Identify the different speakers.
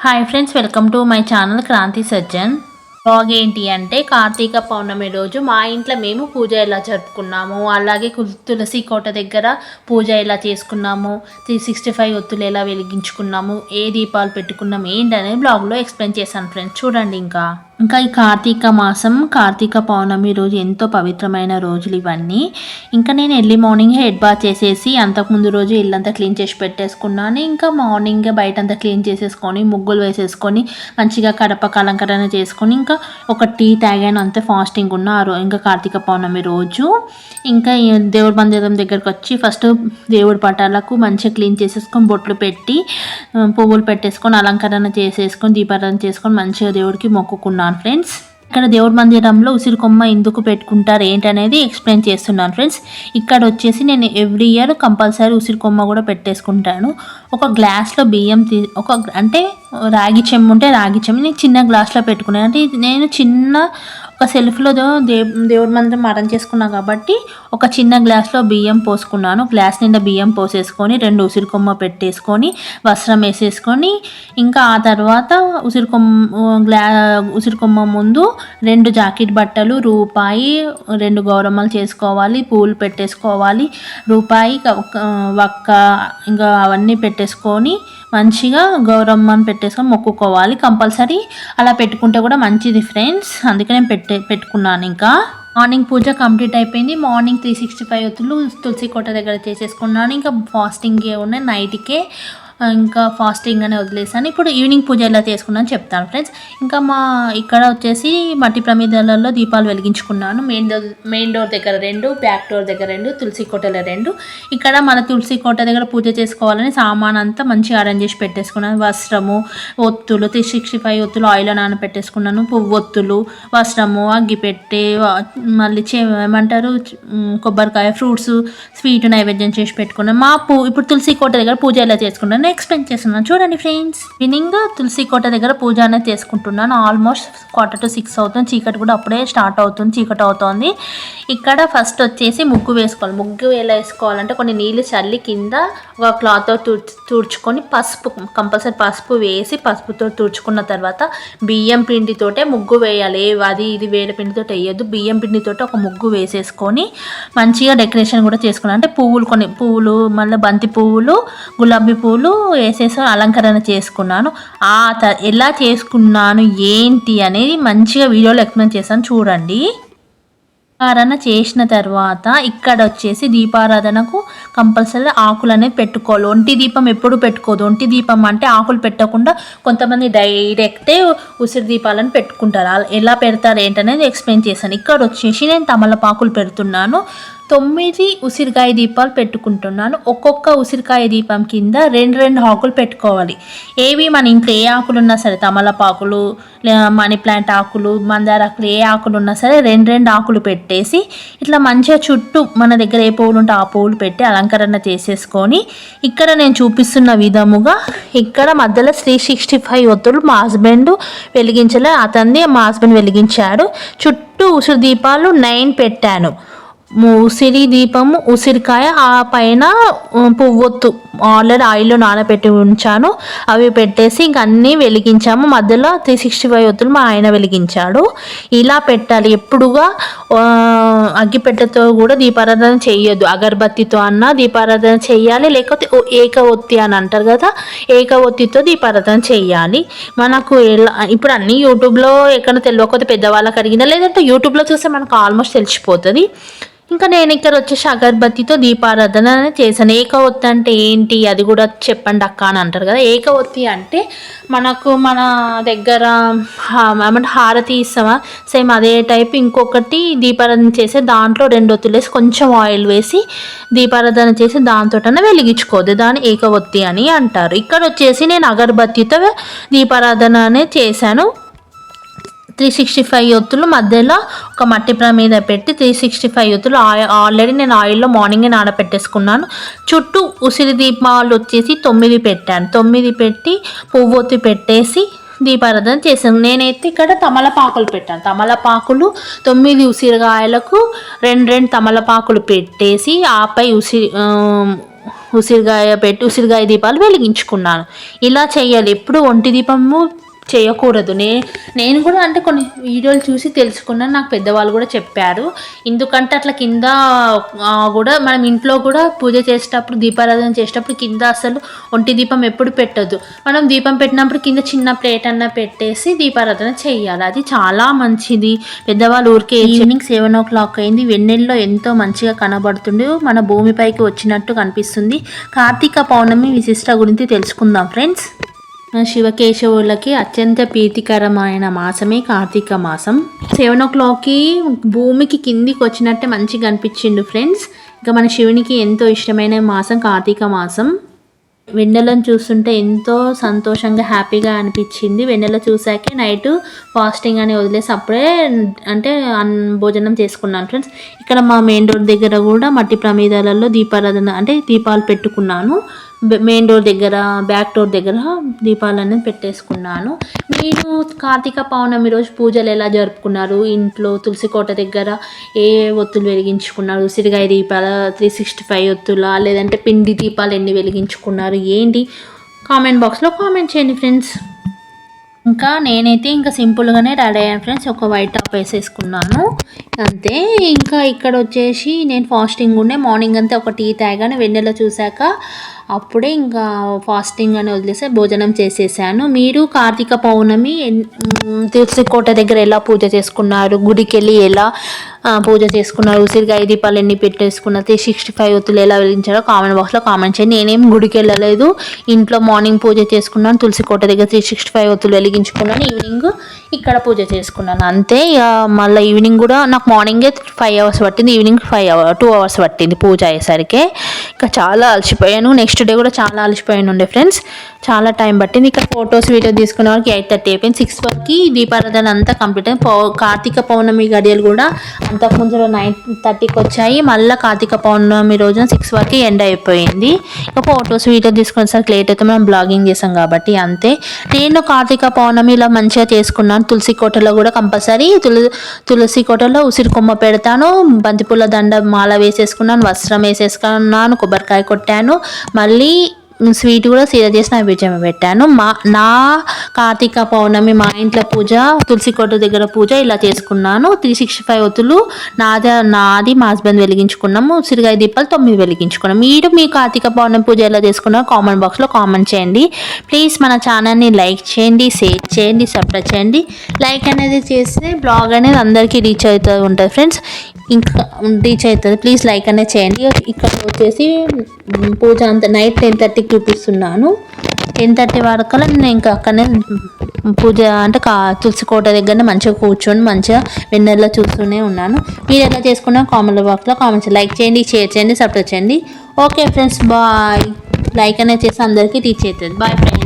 Speaker 1: Hi friends, welcome to my channel Kranti Sajjan. Blog ఏంటి అంటే కార్తీక పౌర్ణమి రోజు మా ఇంట్లో మేము పూజ ఎలా జరుపుకున్నాము, అలాగే తులసి కోట దగ్గర పూజ ఎలా చేసుకున్నాము, 365 ఒత్తులు ఎలా వెలిగించుకున్నాము, ఏ దీపాలు పెట్టుకున్నాము ఏంటనే బ్లాగ్లో ఎక్స్ప్లెయిన్ చేశాను ఫ్రెండ్స్. చూడండి. ఇంకా ఈ కార్తీక మాసం కార్తీక పౌర్ణమి రోజు ఎంతో పవిత్రమైన రోజులు ఇవన్నీ. ఇంకా నేను ఎర్లీ మార్నింగ్ హెడ్ బాత్ చేసేసి అంతకుముందు రోజు ఇల్లంతా క్లీన్ చేసి పెట్టేసుకున్నాను. ఇంకా మార్నింగ్ బయట అంతా క్లీన్ చేసేసుకొని ముగ్గులు వేసేసుకొని మంచిగా కడపకు అలంకరణ చేసుకొని ఇంకా ఒక టీ తాగాను, అంతే. ఫాస్టింగ్ ఉన్న ఇంకా కార్తీక పౌర్ణమి రోజు ఇంకా దేవుడి మందిరం దగ్గరకు వచ్చి ఫస్ట్ దేవుడి పటాలకు మంచిగా క్లీన్ చేసేసుకొని బొట్లు పెట్టి పువ్వులు పెట్టేసుకొని అలంకరణ చేసేసుకొని దీపారాధన చేసుకొని మంచిగా దేవుడికి మొక్కుకున్నాను ఫ్రెండ్స్. ఇక్కడ దేవుడి మందిరంలో ఉసిరి కొమ్మ ఎందుకు పెట్టుకుంటారు ఏంటనేది ఎక్స్ప్లెయిన్ చేస్తున్నాను ఫ్రెండ్స్. ఇక్కడ వచ్చేసి నేను ఎవ్రీ ఇయర్ కంపల్సరీ ఉసిరి కొమ్మ కూడా పెట్టేసుకుంటాను. ఒక గ్లాస్లో బియ్యం అంటే రాగి చెంబు ఉంటే రాగి చెంబు నేను చిన్న గ్లాస్లో పెట్టుకున్నాను. అంటే నేను చిన్న ఒక సెల్ఫ్లో దేవుడి మందిరం అరేంజ్ చేసుకున్నాను కాబట్టి ఒక చిన్న గ్లాస్లో బియ్యం పోసుకున్నాను. గ్లాస్ నిండా బియ్యం పోసేసుకొని 2 ఉసిరి కొమ్మ పెట్టేసుకొని వస్త్రం వేసేసుకొని ఇంకా ఆ తర్వాత ఉసిరి కొమ్మ ముందు 2 జాకెట్ బట్టలు, రూపాయి, 2 గౌరమ్మలు చేసుకోవాలి, పూలు పెట్టేసుకోవాలి, రూపాయి, వక్క ఇంకా అవన్నీ పెట్టేసుకొని మంచిగా గౌరమ్మని పెట్టేసుకొని మొక్కుకోవాలి కంపల్సరీ. అలా పెట్టుకుంటే కూడా మంచిది ఫ్రెండ్స్, అందుకే నేను పెట్టుకున్నాను. ఇంకా మార్నింగ్ పూజ కంప్లీట్ అయిపోయింది. మార్నింగ్ 365 ఒత్తులు తులసి కోట దగ్గర చేసేసుకున్నాను. ఇంకా ఫాస్టింగ్ ఉన్నాయి, నైట్కే ఇంకా ఫాస్టింగ్ అనే వదిలేసాను. ఇప్పుడు ఈవినింగ్ పూజ ఎలా చేసుకున్నాను చెప్తాను ఫ్రెండ్స్. ఇంకా ఇక్కడ వచ్చేసి మట్టి ప్రమిదలలో దీపాలు వెలిగించుకున్నాను. మెయిన్ డోర్ దగ్గర 2, బ్యాక్ డోర్ దగ్గర 2, తులసి కోటలో 2. ఇక్కడ మన తులసి కోట దగ్గర పూజ చేసుకోవాలని సామాన్ అంతా మంచిగా అరేంజ్ చేసి పెట్టేసుకున్నాను. వస్త్రము, ఒత్తులు, 365 ఒత్తులు ఆయిల్ నానబెట్టేసుకున్నాను, పువ్వొత్తులు, వస్త్రము, అగ్గిపెట్టె, మళ్ళీ ఏమంటారు కొబ్బరికాయ, ఫ్రూట్స్, స్వీట్ నైవేద్యం చేసి పెట్టుకున్నాను. ఇప్పుడు తులసి కోట దగ్గర పూజ ఎలా చేసుకున్నాను ఎక్స్ప్లెయిన్ చేస్తున్నాను చూడండి ఫ్రెండ్స్. ఈవినింగ్ తులసి కోట దగ్గర పూజ అనేది చేసుకుంటున్నాను. ఆల్మోస్ట్ 5:45 అవుతుంది. చీకటి కూడా అప్పుడే స్టార్ట్ అవుతుంది, చీకటి అవుతుంది. ఇక్కడ ఫస్ట్ వచ్చేసి ముగ్గు వేసుకోవాలి. ముగ్గు ఎలా వేసుకోవాలంటే కొన్ని నీళ్ళు చల్లి కింద ఒక క్లాత్తో తుడుచుకొని కంపల్సరీ పసుపు వేసి పసుపుతో తుడుచుకున్న తర్వాత బియ్యం పిండితోటే ముగ్గు వేయాలి. అది ఇది వేరే పిండితో వేయద్దు. బియ్యం పిండితోటి ఒక ముగ్గు వేసేసుకొని మంచిగా డెకరేషన్ కూడా చేసుకున్నాను. అంటే కొన్ని పువ్వులు, మళ్ళీ బంతి పువ్వులు, గులాబీ పువ్వులు వేసేసి అలంకరణ చేసుకున్నాను. ఎలా చేసుకున్నాను ఏంటి అనేది మంచిగా వీడియోలో ఎక్స్ప్లెయిన్ చేశాను చూడండి. దీపారాధన చేసిన తర్వాత ఇక్కడ వచ్చేసి దీపారాధనకు కంపల్సరీ ఆకులు అనేది పెట్టుకోవాలి. ఒంటి దీపం ఎప్పుడు పెట్టుకోదు. ఒంటి దీపం అంటే ఆకులు పెట్టకుండా కొంతమంది డైరెక్టే ఉసిరి దీపాలను పెట్టుకుంటారు. ఎలా పెడతారు ఏంటనేది ఎక్స్ప్లెయిన్ చేశాను. ఇక్కడ వచ్చేసి నేను తమలపాకులు పెడుతున్నాను. 9 ఉసిరికాయ దీపాలు పెట్టుకుంటున్నాను. ఒక్కొక్క ఉసిరికాయ దీపం కింద 2 ఆకులు పెట్టుకోవాలి. ఏవి మన ఇంట్లో ఏ ఆకులు ఉన్నా సరే, తమలపాకులు, మనీ ప్లాంట్ ఆకులు, మందార ఆకులు, ఏ ఆకులు ఉన్నా సరే 2 ఆకులు పెట్టేసి ఇట్లా మంచిగా చుట్టూ మన దగ్గర ఏ పువ్వులు ఉంటే ఆ పువ్వులు పెట్టి అలంకరణ చేసేసుకొని ఇక్కడ నేను చూపిస్తున్న విధముగా ఇక్కడ మధ్యలో 365 ఒత్తులు మా హస్బెండ్ వెలిగించలే, మా హస్బెండ్ వెలిగించాడు. చుట్టూ ఉసిరి దీపాలు 9 పెట్టాను. ఉసిరి దీపము, ఉసిరికాయ, ఆ పైన పువ్వొత్తు ఆల్రెడీ ఆయిల్లో నానబెట్టి ఉంచాను. అవి పెట్టేసి ఇంక అన్నీ వెలిగించాము. మధ్యలో 365 ఒత్తులు మా ఆయన వెలిగించాడు. ఇలా పెట్టాలి. ఎప్పుడుగా అగ్గిపెట్టెతో కూడా దీపారాధన చేయొద్దు. అగరబత్తితో అన్న దీపారాధన చేయాలి, లేకపోతే ఏక ఒత్తి అని అంటారు కదా, ఏక ఒత్తితో దీపారాధన చేయాలి. మనకు ఇప్పుడు అన్నీ యూట్యూబ్లో ఎక్కడ తెలియకపోతే పెద్దవాళ్ళకి అడిగినా, లేదంటే యూట్యూబ్లో చూస్తే మనకు ఆల్మోస్ట్ తెలిసిపోతుంది. ఇంకా నేను ఇక్కడ వచ్చేసి అగరబత్తితో దీపారాధన చేశాను. ఏక ఒత్తి అంటే ఏంటి అది కూడా చెప్పండి అక్క అని అంటారు కదా. ఏక ఒత్తి అంటే మన దగ్గర ఏమంటే హారతి ఇస్తామా, సేమ్ అదే టైప్ ఇంకొకటి దీపారాధన చేసి దాంట్లో 2 ఒత్తులు వేసి కొంచెం ఆయిల్ వేసి దీపారాధన చేసి దాంతోటనే వెలిగించుకోవద్దు. దాన్ని ఏక ఒత్తి అని అంటారు. ఇక్కడ వచ్చేసి నేను అగరబత్తితో దీపారాధన అనేది చేశాను. 365 ఒత్తులు మధ్యలో ఒక మట్టి ప్రమిద పెట్టి 365 ఒత్తులు ఆల్రెడీ నేను ఆయిల్లో మార్నింగే నానబెట్టేసుకున్నాను. చుట్టూ ఉసిరి దీపాలు వచ్చేసి 9 పెట్టాను. 9 పెట్టి పువ్వొత్తి పెట్టేసి దీపారాధన చేశాను. నేనైతే ఇక్కడ తమలపాకులు పెట్టాను. తమలపాకులు 9 ఉసిరికాయలకు 2 తమలపాకులు పెట్టేసి ఆపై ఉసిరికాయ దీపాలు వెలిగించుకున్నాను. ఇలా చేయాలి, ఎప్పుడు ఒంటి దీపము చేయకూడదు. నేను కూడా అంటే కొన్ని వీడియోలు చూసి తెలుసుకున్నాను, నాకు పెద్దవాళ్ళు కూడా చెప్పారు. ఎందుకంటే అట్లా కింద కూడా మనం ఇంట్లో కూడా పూజ చేసేటప్పుడు దీపారాధన చేసేటప్పుడు కింద అసలు ఒంటి దీపం ఎప్పుడు పెట్టొద్దు. మనం దీపం పెట్టినప్పుడు కింద చిన్న ప్లేట్ అన్న పెట్టేసి దీపారాధన చేయాలి, అది చాలా మంచిది. పెద్దవాళ్ళు ఊరికే ఈవినింగ్ 7 o'clock అయింది, వెన్నెల్లో ఎంతో మంచిగా కనబడుతుంది, మన భూమిపైకి వచ్చినట్టు కనిపిస్తుంది. కార్తీక పౌర్ణమి విశిష్ట గురించి తెలుసుకుందాం ఫ్రెండ్స్. శివకేశవులకి అత్యంత ప్రీతికరమైన మాసమే కార్తీక మాసం. 7 o'clockకి భూమికి కిందికి వచ్చినట్టే మంచిగా అనిపించిండు ఫ్రెండ్స్. ఇంకా మన శివునికి ఎంతో ఇష్టమైన మాసం కార్తీక మాసం. వెన్నెలను చూస్తుంటే ఎంతో సంతోషంగా హ్యాపీగా అనిపించింది. వెన్నెల చూసాకే నైట్ ఫాస్టింగ్ అని వదిలేసి అప్పుడే అంటే భోజనం చేసుకున్నాను ఫ్రెండ్స్. ఇక్కడ మా మెయిన్ రోడ్ దగ్గర కూడా మట్టి ప్రమిదలలో దీపారాధన అంటే దీపాలు పెట్టుకున్నాను. మెయిన్ డోర్ దగ్గర, బ్యాక్ డోర్ దగ్గర దీపాలన్నీ పెట్టేసుకున్నాను. మీరు కార్తీక పౌర్ణమి రోజు పూజలు ఎలా జరుపుకున్నారు? ఇంట్లో తులసి కోట దగ్గర ఏ ఒత్తులు వెలిగించుకున్నారు? ఉసిరికాయ దీపాలు 365 ఒత్తులా, లేదంటే పిండి దీపాలు ఎన్ని వెలిగించుకున్నారు ఏంటి? కామెంట్ బాక్స్లో కామెంట్ చేయండి ఫ్రెండ్స్. ఇంకా నేనైతే ఇంకా సింపుల్గానే రెడీ అయ్యాను ఫ్రెండ్స్. ఒక వైట్ టాప్ వేసేసుకున్నాను అంతే. ఇంకా ఇక్కడ వచ్చేసి నేను ఫాస్టింగ్ ఉండే, మార్నింగ్ అంతా ఒక టీ తాగాను. వెన్నెల చూశాక అప్పుడే ఇంకా ఫాస్టింగ్ అని వదిలేసి భోజనం చేసేసాను. మీరు కార్తీక పౌర్ణమి తులసి కోట దగ్గర ఎలా పూజ చేసుకున్నారు? గుడికి వెళ్ళి ఎలా పూజ చేసుకున్నారు? ఉసిరికాయ దీపాలు ఎన్ని పెట్టేసుకున్నారు? 365 ఒత్తులు ఎలా వెలిగించారో కామెంట్ బాక్స్లో కామెంట్ చేయండి. నేనేం గుడికి వెళ్ళలేదు, ఇంట్లో మార్నింగ్ పూజ చేసుకున్నాను, తులసి కోట దగ్గర 365 ఒత్తులు వెలిగించుకున్నాను, ఈవినింగ్ ఇక్కడ పూజ చేసుకున్నాను అంతే. మళ్ళీ ఈవినింగ్ కూడా నాకు మార్నింగే 5 hours పట్టింది, ఈవినింగ్ 2 hours పట్టింది పూజ అయ్యేసరికి. ఇంకా చాలా అలసిపోయాను. నెక్స్ట్ డే కూడా చాలా అలసిపోయాను ఉండే ఫ్రెండ్స్, చాలా టైం పట్టింది. ఇక్కడ ఫొటోస్ వీడియో తీసుకునే వరకు 8:30 అయిపోయింది. 6 వరకు దీపారాధన అంతా కంప్లీట్ అయింది. కార్తీక పౌర్ణమి గడియలు కూడా అంతకుముందు 9:30కి వచ్చాయి. మళ్ళీ కార్తీక పౌర్ణమి రోజున 6 వరకు ఎండ్ అయిపోయింది. ఇక ఫొటోస్ వీడియో తీసుకునేసరికి లేట్ అయితే మనం బ్లాగింగ్ చేసాం కాబట్టి అంతే. నేను కార్తీక పౌర్ణమి ఇలా మంచిగా చేసుకున్నాను. తులసి కోటలో కూడా కంపల్సరీ తులసి కోటలో ఉసిరి కొమ్మ పెడతాను, బంతిపూల దండ మాల వేసేసుకున్నాను, వస్త్రం వేసేసుకున్నాను, కొబ్బరికాయ కొట్టాను, మళ్ళీ స్వీట్ కూడా సీర చేసి నైవేద్యం పెట్టాను. నా కార్తీక పౌర్ణమి మా ఇంట్లో పూజ, తులసి కోట దగ్గర పూజ ఇలా చేసుకున్నాను. 365 ఒత్తులు నాది మా హస్బెండ్ వెలిగించుకున్నాము. ఉసిరికాయ దీపాలు 9 వెలిగించుకున్నాము. మీరు మీ కార్తీక పౌర్ణమి పూజ ఎలా చేసుకున్నారో కామెంట్ బాక్స్లో కామెంట్ చేయండి. ప్లీజ్ మన ఛానల్ని లైక్ చేయండి, షేర్ చేయండి, సబ్స్క్రైబ్ చేయండి. లైక్ అనేది చేస్తే బ్లాగ్ అనేది అందరికీ రీచ్ అవుతూ ఉంటుంది ఫ్రెండ్స్, ఇంకా రీచ్ అవుతుంది. ప్లీజ్ లైక్ అనేది చేయండి. ఇక్కడ వచ్చేసి పూజ అంతా నైట్ 10:30కి చూపిస్తున్నాను. 10:30 వరకు నేను ఇంకా అక్కడనే పూజ అంటే తులసి కోట దగ్గరనే మంచిగా కూర్చొని మంచిగా వెన్నెల్లో చూస్తూనే ఉన్నాను. మీరు ఎలా చేసుకున్నా కామెంట్ బాక్స్లో కామెంట్స్, లైక్ చేయండి, షేర్ చేయండి, సబ్స్క్రైబ్ చేయండి. Okay friends, bye. లైక్ అనేది చేసి అందరికీ రీచ్ అవుతుంది. Bye friends.